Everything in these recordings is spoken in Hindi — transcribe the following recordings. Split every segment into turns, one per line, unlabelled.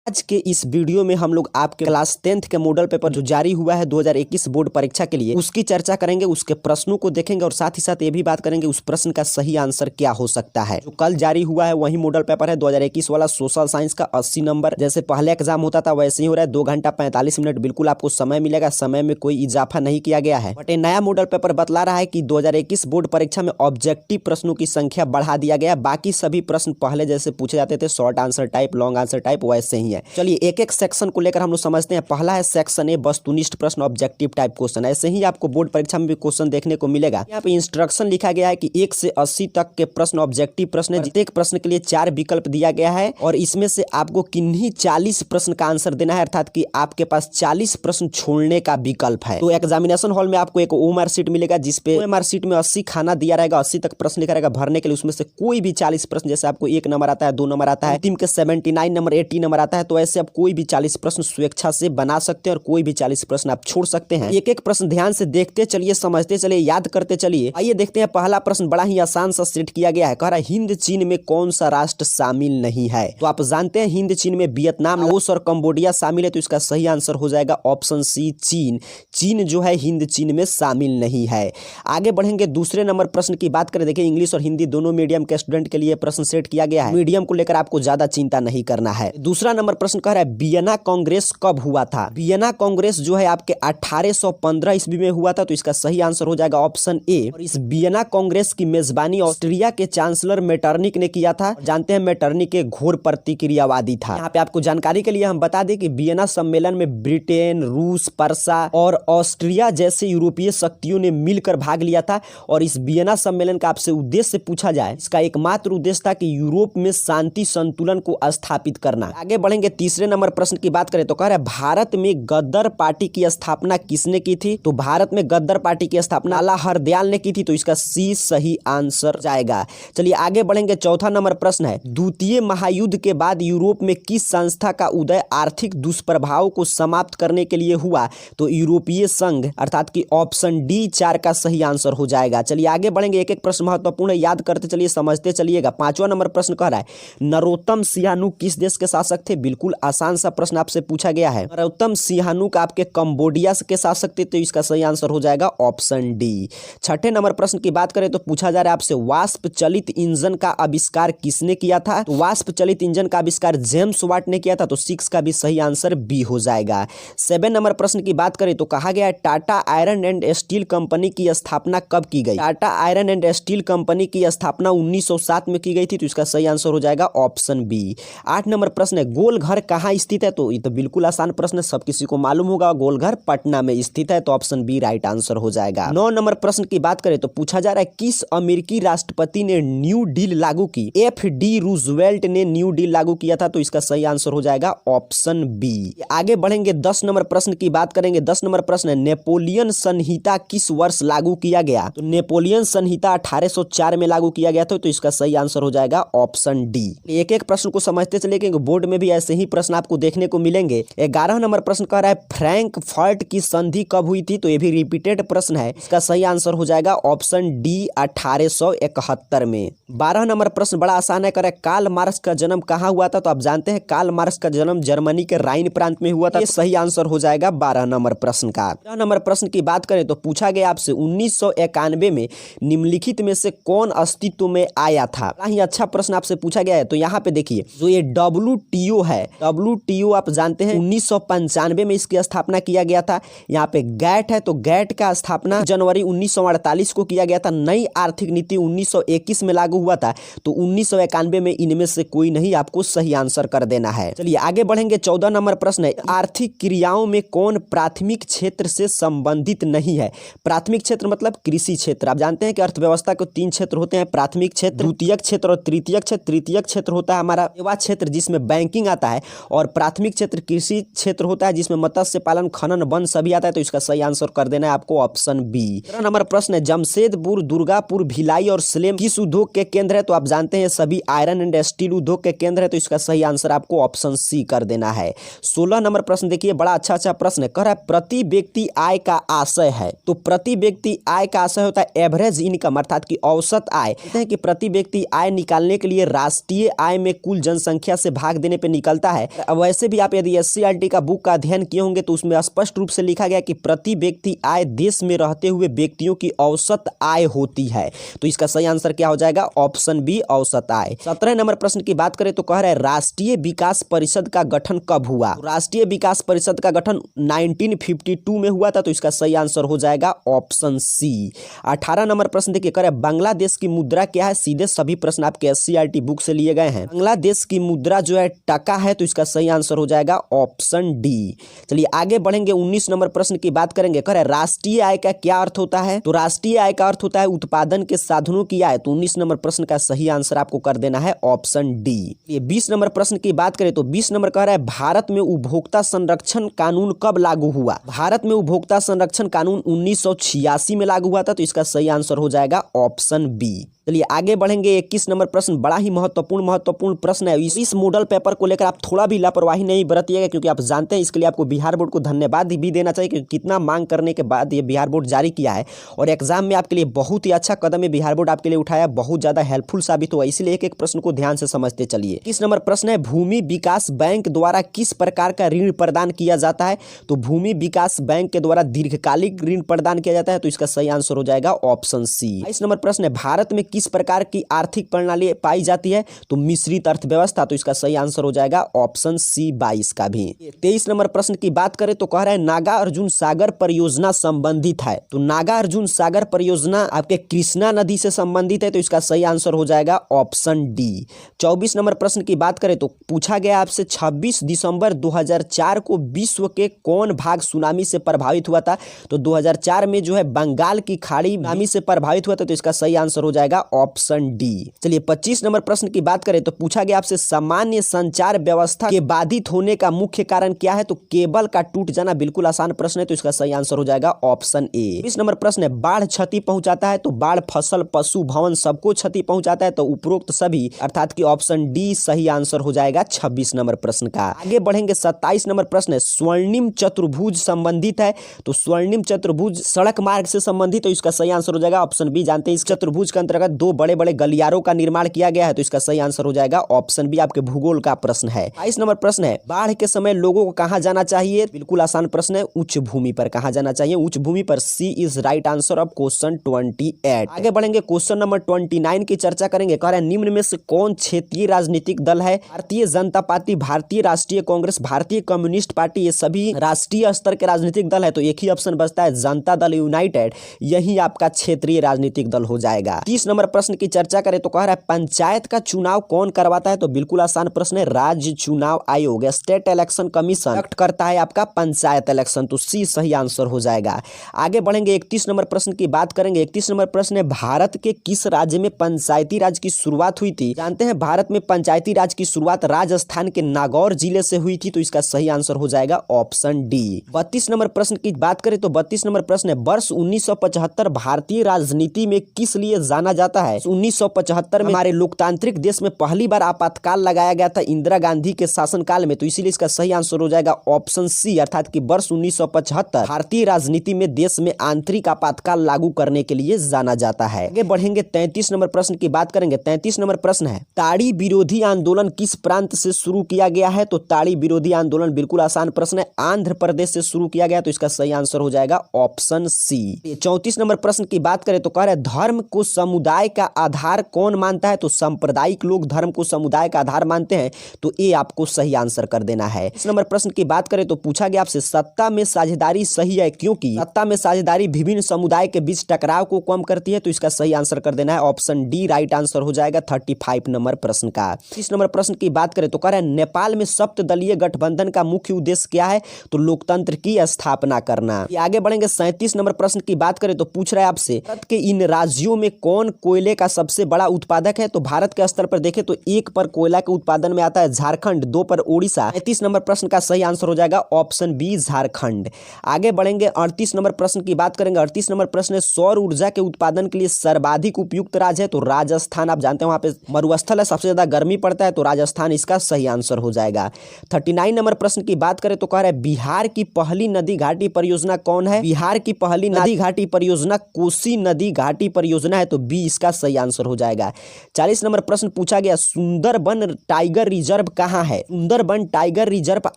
आज के इस वीडियो में हम लोग आपके क्लास 10th के मॉडल पेपर जो जारी हुआ है 2021 बोर्ड परीक्षा के लिए उसकी चर्चा करेंगे, उसके प्रश्नों को देखेंगे और साथ ही साथ ये भी बात करेंगे उस प्रश्न का सही आंसर क्या हो सकता है। जो कल जारी हुआ है वही मॉडल पेपर है 2021 वाला सोशल साइंस का 80 नंबर। जैसे पहले एग्जाम होता था वैसे ही हो रहा है। 2 घंटा 45 मिनट बिल्कुल आपको समय मिलेगा, समय में कोई इजाफा नहीं किया गया है। बट ये नया मॉडल पेपर बतला रहा है कि 2021 बोर्ड परीक्षा में ऑब्जेक्टिव प्रश्नों की संख्या बढ़ा दिया गया। बाकी सभी प्रश्न पहले जैसे पूछे जाते थे, short answer type, long answer type, वैसे ही है। चलिए एक एक सेक्शन को लेकर हम लोग समझते हैं। पहला है सेक्शन ए, वस्तुनिष्ठ प्रश्न, ऑब्जेक्टिव टाइप क्वेश्चन। ऐसे ही आपको बोर्ड परीक्षा में भी क्वेश्चन देखने को मिलेगा। यहाँ पे इंस्ट्रक्शन लिखा गया है कि 1 से 80 तक के प्रश्न ऑब्जेक्टिव प्रश्न है। प्रत्येक प्रश्न के लिए 4 विकल्प दिया गया है और इसमें से आपको किन्हीं 40 प्रश्न का आंसर देना है, अर्थात कि आपके पास 40 प्रश्न छोड़ने का विकल्प है। तो एग्जामिनेशन हॉल में आपको एक ओएमआर शीट मिलेगा जिसपे ओएमआर शीट में 80 खाना दिया रहेगा, 80 तक प्रश्न लिखा रहेगा भरने के लिए। उसमें से कोई भी 40 प्रश्न, जैसे आपको 1 नंबर आता है, 2 नंबर आता है, अंतिम के 79 नंबर, 80 नंबर आता है, तो ऐसे आप कोई भी 40 प्रश्न स्वेच्छा से बना सकते हैं और कोई भी 40 प्रश्न आप छोड़ सकते हैं। एक एक प्रश्न ध्यान से देखते चलिए, समझते चलिए, याद करते चलिए। आइए देखते हैं। पहला प्रश्न बड़ा ही आसान सा सेट किया गया है। कह रहा है हिंद चीन में कौन सा राष्ट्र शामिल नहीं है। तो आप जानते हैं हिंद चीन में वियतनाम, लाओस और कंबोडिया शामिल है। तो इसका सही आंसर हो जाएगा ऑप्शन सी, चीन। चीन जो है हिंद चीन में शामिल नहीं है। आगे बढ़ेंगे। दूसरे नंबर प्रश्न की बात करें। देखिए इंग्लिश और हिंदी दोनों मीडियम के स्टूडेंट के लिए प्रश्न सेट किया गया है। मीडियम को लेकर आपको ज्यादा चिंता नहीं करना है। दूसरा नंबर प्रश्न कह रहा है वियना कांग्रेस कब हुआ था। वियना कांग्रेस जो है आपके 1815 ईस्वी में हुआ था। तो इसका सही आंसर हो जाएगा ऑप्शन ए। और इस वियना कांग्रेस की मेजबानी ऑस्ट्रिया के चांसलर मेटरनिक ने किया था। जानते हैं मेटरनिक एक घोर प्रतिक्रियावादी था। यहाँ पे आपको जानकारी के लिए हम बता दें कि वियना सम्मेलन में ब्रिटेन, रूस, पर्सा और ऑस्ट्रिया जैसे यूरोपीय शक्तियों ने मिलकर भाग लिया था। और इस वियना सम्मेलन का आपसे उद्देश्य पूछा जाए, इसका एकमात्र उद्देश्य था कि यूरोप में शांति संतुलन को स्थापित करना। आगे बढ़ेंगे। तीसरे नंबर प्रश्न की बात करें तो कह रहा है भारत में गद्दर पार्टी की स्थापना किसने की थी। तो भारत में गद्दर पार्टी की स्थापना लाला हरदयाल ने की थी। तो इसका सी सही आंसर जाएगा। चलिए आगे बढ़ेंगे। चौथा नंबर प्रश्न है द्वितीय महायुद्ध के बाद यूरोप में किस संस्था का उदय आर्थिक दुष्प्रभाव को समाप्त करने के लिए हुआ। तो यूरोपीय संघ, अर्थात कि ऑप्शन डी 4 का सही आंसर हो जाएगा। चलिए आगे बढ़ेंगे। एक एक प्रश्न महत्वपूर्ण है, याद करते चलिए, समझते चलिएगा। पांचवा नंबर प्रश्न कह रहा है नरोत्तम सिंहानू किस देश के शासक थे। बिल्कुल आसान सा प्रश्न आपसे पूछा गया है। नरोत्तम सिंहानू का आपके कंबोडिया के शासक थे। तो इसका सही आंसर हो जाएगा ऑप्शन डी। छठे नंबर प्रश्न की बात करें तो पूछा जा रहा है आपसे वाष्प चलित इंजन का आविष्कार किसने किया था। तो वाष्प चलित इंजन का आविष्कार जेम्स वाट ने किया था। तो 6 का भी सही आंसर बी हो जाएगा। 7 नंबर प्रश्न की बात करें तो कहा गया है Tata iron and steel company की स्थापना कब की गई। Tata iron and steel company की स्थापना 1907 में की गई थी। तो इसका सही आंसर हो जाएगा ऑप्शन बी। 8 नंबर प्रश्न है गोल घर कहाँ स्थित है। तो ये तो बिल्कुल आसान प्रश्न है, सब किसी को मालूम होगा। गोलघर पटना में स्थित है। तो ऑप्शन बी राइट आंसर हो जाएगा। 9 नंबर प्रश्न की बात करें तो पूछा जा रहा है किस अमेरिकी राष्ट्रपति ने न्यू डील लागू की। FD रूजवेल्ट ने न्यू डील लागू किया था। तो इसका सही आंसर हो जाएगा ऑप्शन बी। आगे बढ़ेंगे। 10 नंबर प्रश्न की बात करेंगे। 10 नंबर प्रश्न है नेपोलियन संहिता किस वर्ष लागू किया गया। तो नेपोलियन संहिता 1804 में लागू किया गया था। तो इसका सही आंसर हो जाएगा ऑप्शन डी। एक एक प्रश्न को समझते चले क्योंकि बोर्ड में भी ऐसे ही प्रश्न आपको देखने को मिलेंगे। 11 नंबर प्रश्न कह रहा है फ्रैंकफर्ट की संधि कब हुई थी। तो ये भी रिपीटेड प्रश्न है। इसका सही आंसर हो जाएगा ऑप्शन डी 1871 में। 12 नंबर प्रश्न बड़ा आसान है। कह रहा है कार्ल मार्क्स का जन्म कहाँ हुआ था। तो आप जानते हैं कार्ल मार्क्स का जन्म जर्मनी के राइन प्रांत में हुआ था। ये सही आंसर हो जाएगा 12 नंबर प्रश्न का। 13 नंबर प्रश्न की बात करें तो पूछा गया आपसे 1991 में निम्नलिखित में से कौन अस्तित्व में आया था। बड़ा ही अच्छा प्रश्न आपसे पूछा गया है। तो यहाँ पे देखिए जो ये WTO है, WTO आप जानते हैं 1995 में इसकी स्थापना किया गया था। यहाँ पे गैट है तो गैट का स्थापना जनवरी 1948 को किया गया था। नई आर्थिक नीति 1921 में लागू हुआ था। तो 1991 में इनमें से कोई नहीं, आपको सही आंसर कर देना है। चलिए आगे बढ़ेंगे। 14 नंबर प्रश्न है आर्थिक क्रियाओं में कौन प्राथमिक क्षेत्र से संबंधित नहीं है। प्राथमिक क्षेत्र मतलब कृषि क्षेत्र। आप जानते हैं कि अर्थव्यवस्था को 3 क्षेत्र होते हैं, प्राथमिक क्षेत्र, द्वितीयक क्षेत्र और तृतीयक क्षेत्र। तृतीयक क्षेत्र होता है हमारा सेवा क्षेत्र जिसमें बैंकिंग आता है और प्राथमिक क्षेत्र कृषि क्षेत्र होता है जिसमें मत्स्य पालन, खनन, वन सभी आता है। तो इसका सही आंसर कर देना है आपको ऑप्शन बी। 13 नंबर प्रश्न है जमशेदपुर, दुर्गापुर, भिलाई और सलेम किस उद्योग के केंद्र है। तो आप जानते हैं सभी आयरन एंड स्टील उद्योग के केंद्र है। तो इसका सही आंसर आपको ऑप्शन सी कर देना है। 16 नंबर प्रश्न देखिए बड़ा अच्छा प्रश्न है। कह रहा है प्रति व्यक्ति आय का आशय है। तो प्रति व्यक्ति आय का आशय होता है एवरेज इनकम, अर्थात कि औसत आय। कहते हैं कि प्रति व्यक्ति आय निकालने के लिए राष्ट्रीय आय में कुल जनसंख्या से भाग देने पे निकल निकलता है। अब वैसे भी आप यदि एससीईआरटी का बुक का अध्ययन किए होंगे तो उसमें स्पष्ट रूप से लिखा गया कि प्रति व्यक्ति आय देश में रहते हुए व्यक्तियों की औसत आय होती है। तो इसका सही आंसर क्या हो जाएगा? ऑप्शन बी, औसत आय। 17 नंबर प्रश्न की बात करें तो कह रहा है राष्ट्रीय विकास परिषद का गठन कब हुआ? तो राष्ट्रीय विकास परिषद का गठन 1952 में हुआ था। तो इसका सही आंसर हो जाएगा ऑप्शन सी। 18 नंबर प्रश्न देखिए, कह रहे बांग्लादेश की मुद्रा क्या है? सीधे सभी प्रश्न आपके एससीईआरटी बुक से लिए गए हैं। बांग्लादेश की मुद्रा जो है टका है। तो इसका सही आंसर हो जाएगा ऑप्शन डी। चलिए आगे बढ़ेंगे, 19 नंबर प्रश्न की बात करेंगे। कह रहे राष्ट्रीय आय का क्या अर्थ होता है? तो राष्ट्रीय आय का अर्थ होता है उत्पादन के साधनों की आय। तो 19 नंबर प्रश्न का सही आंसर आपको कर देना है ऑप्शन डी। ये 20 नंबर प्रश्न की बात करें तो 20 नंबर कह रहा है भारत में उपभोक्ता संरक्षण कानून कब लागू हुआ? भारत में उपभोक्ता संरक्षण कानून 1986 में लागू हुआ था। तो इसका सही आंसर हो जाएगा ऑप्शन बी। चलिए आगे बढ़ेंगे, 21 नंबर प्रश्न बड़ा ही महत्वपूर्ण प्रश्न है। इस मॉडल पेपर को लेकर आप थोड़ा भी लापरवाही नहीं बरतिएगा, क्योंकि आप जानते हैं इसके लिए आपको बिहार बोर्ड को धन्यवाद भी देना चाहिए, क्योंकि कितना मांग करने के बाद ये बिहार बोर्ड जारी किया है और एग्जाम में आपके लिए बहुत ही अच्छा कदम है बिहार बोर्ड आपके लिए उठाया, बहुत ज्यादा हेल्पफुल साबित हुआ। इसलिए एक एक प्रश्न को ध्यान से समझते चलिए। 21 नंबर प्रश्न है भूमि विकास बैंक द्वारा किस प्रकार का ऋण प्रदान किया जाता है? तो भूमि विकास बैंक के द्वारा दीर्घकालिक ऋण प्रदान किया जाता है। तो इसका सही आंसर हो जाएगा ऑप्शन सी। 22 नंबर प्रश्न है भारत में किस प्रकार की आर्थिक प्रणाली पाई जाती है? तो मिश्रित अर्थव्यवस्था। तो इसका सही आंसर हो जाएगा ऑप्शन सी 22 का भी। 23 नंबर प्रश्न की बात करें तो कह रहा है नागा अर्जुन सागर परियोजना संबंधित है। तो नागा अर्जुन सागर परियोजना आपके कृष्णा नदी से संबंधित है। तो इसका सही आंसर हो जाएगा ऑप्शन डी। 24 नंबर प्रश्न की बात करें तो पूछा गया आपसे 26 दिसंबर 2004 को विश्व के कौन भाग सुनामी से प्रभावित हुआ था? तो 2004 में जो है बंगाल की खाड़ी सुनामी से प्रभावित हुआ था। तो इसका सही आंसर हो जाएगा ऑप्शन डी। चलिए 25 नंबर प्रश्न की बात करें तो पूछा गया आपसे सामान्य संचार व्यवस्था के बाधित होने का मुख्य कारण क्या है? तो केबल का टूट जाना। बिल्कुल आसान प्रश्न है। तो इसका सही आंसर हो जाएगा ऑप्शन ए। 20 नंबर प्रश्न है बाढ़ क्षति पहुंचाता है? तो बाढ़ फसल पशु भवन सबको क्षति पहुंचाता है। तो उपरोक्त सभी अर्थात की ऑप्शन डी सही आंसर हो जाएगा 26 नंबर प्रश्न का। आगे बढ़ेंगे, 27 नंबर प्रश्न है स्वर्णिम चतुर्भुज संबंधित है? तो स्वर्णिम चतुर्भुज सड़क मार्ग से संबंधित। तो इसका सही आंसर हो जाएगा ऑप्शन बी। जानते हैं इस चतुर्भुज के अंतर्गत दो बड़े बड़े गलियारों का निर्माण किया गया है। तो इसका सही आंसर हो जाएगा ऑप्शन बी। आपके भूगोल का प्रश्न है। 22 नंबर प्रश्न है बाढ़ के समय लोगों को कहां जाना चाहिए? बिल्कुल आसान प्रश्न है, उच्च भूमि पर। कहां जाना चाहिए? उच्च भूमि पर। C is right answer of question 28। आगे बढ़ेंगे, क्वेश्चन नंबर 29 की चर्चा करेंगे। कह रहे हैं निम्न में से कौन क्षेत्रीय राजनीतिक दल है? भारतीय जनता पार्टी, भारतीय राष्ट्रीय कांग्रेस, भारतीय कम्युनिस्ट पार्टी, ये सभी राष्ट्रीय स्तर के राजनीतिक दल है। तो एक ही ऑप्शन बचता है जनता दल यूनाइटेड, यही आपका क्षेत्रीय राजनीतिक दल हो जाएगा। 30 नंबर प्रश्न की चर्चा करें तो कह रहा है पंचायत का चुनाव कौन करवाता है? तो बिल्कुल आसान प्रश्न है, राज्य चुनाव आयोग, स्टेट इलेक्शन कमीशन कंडक्ट करता है आपका पंचायत इलेक्शन। तो सी सही आंसर हो जाएगा। आगे बढ़ेंगे, 31 नंबर प्रश्न की बात करेंगे। 31 नंबर प्रश्न है भारत के किस राज्य में पंचायती राज की शुरुआत हुई थी? जानते हैं भारत में पंचायती राज की शुरुआत राजस्थान के नागौर जिले से हुई थी। तो इसका सही आंसर हो जाएगा ऑप्शन डी। 32 नंबर प्रश्न की बात करें तो 32 नंबर प्रश्न है वर्ष 1975 भारतीय राजनीति में किस लिए जाना जाता है? 1975 में हमारे लोकतांत्रिक देश में पहली बार आपातकाल लगाया गया था इंदिरा गांधी के शासनकाल में। तो इसीलिए इसका सही आंसर हो जाएगा ऑप्शन सी, अर्थात कि वर्ष 1975 भारतीय राजनीति में देश में आंतरिक आपातकाल लागू करने के लिए जाना जाता है। आगे बढ़ेंगे, 33 नंबर प्रश्न की बात करेंगे। 33 नंबर प्रश्न है ताड़ी विरोधी आंदोलन किस प्रांत से शुरू किया गया है? तो ताड़ी विरोधी आंदोलन बिल्कुल आसान प्रश्न है, आंध्र प्रदेश से शुरू किया गया। तो इसका सही आंसर हो जाएगा ऑप्शन सी। 34 नंबर प्रश्न की बात करें तो कह रहे धर्म को समुदाय का आधार कौन मानता है? तो सांप्रदायिक लोग धर्म को समुदाय का आधार मानते हैं। तो ये आपको सही आंसर कर देना है। इस नंबर प्रश्न की बात करें तो पूछा गया आपसे सत्ता में साझेदारी सही है क्योंकि सत्ता में साझेदारी विभिन्न समुदाय के बीच टकराव को कम करती है। तो इसका सही आंसर कर देना है ऑप्शन डी राइट आंसर हो जाएगा 35 नंबर प्रश्न का। इस नंबर प्रश्न की बात करें तो कह रहे हैं नेपाल में सप्तदलीय गठबंधन का मुख्य उद्देश्य क्या है? तो लोकतंत्र की स्थापना करना। आगे बढ़ेंगे, 37 नंबर प्रश्न की बात करें तो पूछ रहा है आपसे भारत के इन राज्यों में कौन कोयले का सबसे बड़ा उत्पादक है? तो भारत के स्तर पर देखें तो 1 पर कोयला के उत्पादन में आता है झारखंड, 2 पर ओडिशा। 35 नंबर प्रश्न का सही आंसर हो जाएगा ऑप्शन बी झारखंड। आगे बढ़ेंगे, 38 नंबर प्रश्न की बात करेंगे। 38 नंबर प्रश्न है सौर ऊर्जा के उत्पादन के लिए सर्वाधिक उपयुक्त राज्य है? तो राजस्थान। आप जानते हैं वहां पे मरुस्थल है, सबसे ज्यादा गर्मी पड़ता है। तो राजस्थान इसका सही आंसर हो जाएगा। 39 नंबर प्रश्न की बात करें तो कह रहा है बिहार की पहली नदी घाटी परियोजना कौन है? बिहार की पहली नदी घाटी परियोजना कोसी नदी घाटी परियोजना है। तो बी इसका इसका सही आंसर हो जाएगा। 40 नंबर प्रश्न पूछा गया, सुंदरबन टाइगर रिजर्व कहाँ है? सुंदरबन टाइगर रिजर्व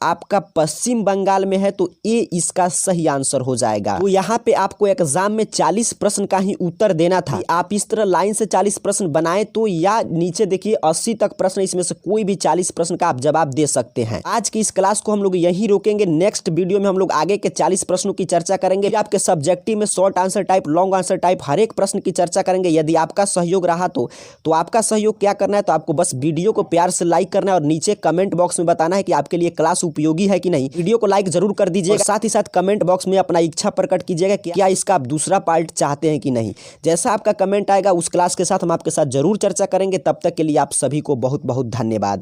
आपका पश्चिम बंगाल में है, तो ये इसका सही आंसर हो जाएगा। तो यहाँ पे आपको एग्जाम में 40 प्रश्न का ही उत्तर देना था। आप इस तरह लाइन से 40 प्रश्न बनाए तो, या नीचे देखिए 80 तक प्रश्न, इसमें से कोई भी 40 प्रश्न का आप जवाब दे सकते हैं। आज की इस क्लास को हम लोग यहीं रोकेंगे। नेक्स्ट वीडियो में हम लोग आगे के 40 प्रश्नों की चर्चा करेंगे। आपके सब्जेक्टिव में short answer type, long answer type, हर एक प्रश्न की चर्चा करेंगे। यदि आपका सहयोग रहा तो आपका सहयोग क्या करना है, तो आपको बस वीडियो को प्यार से लाइक करना है और नीचे कमेंट बॉक्स में बताना है कि आपके लिए क्लास उपयोगी है कि नहीं। वीडियो को लाइक जरूर कर दीजिएगा, साथ ही साथ कमेंट बॉक्स में अपना इच्छा प्रकट कीजिएगा कि क्या इसका आप दूसरा पार्ट चाहते हैं कि नहीं। जैसा आपका कमेंट आएगा उस क्लास के साथ हम आपके साथ जरूर चर्चा करेंगे। तब तक के लिए आप सभी को बहुत बहुत धन्यवाद।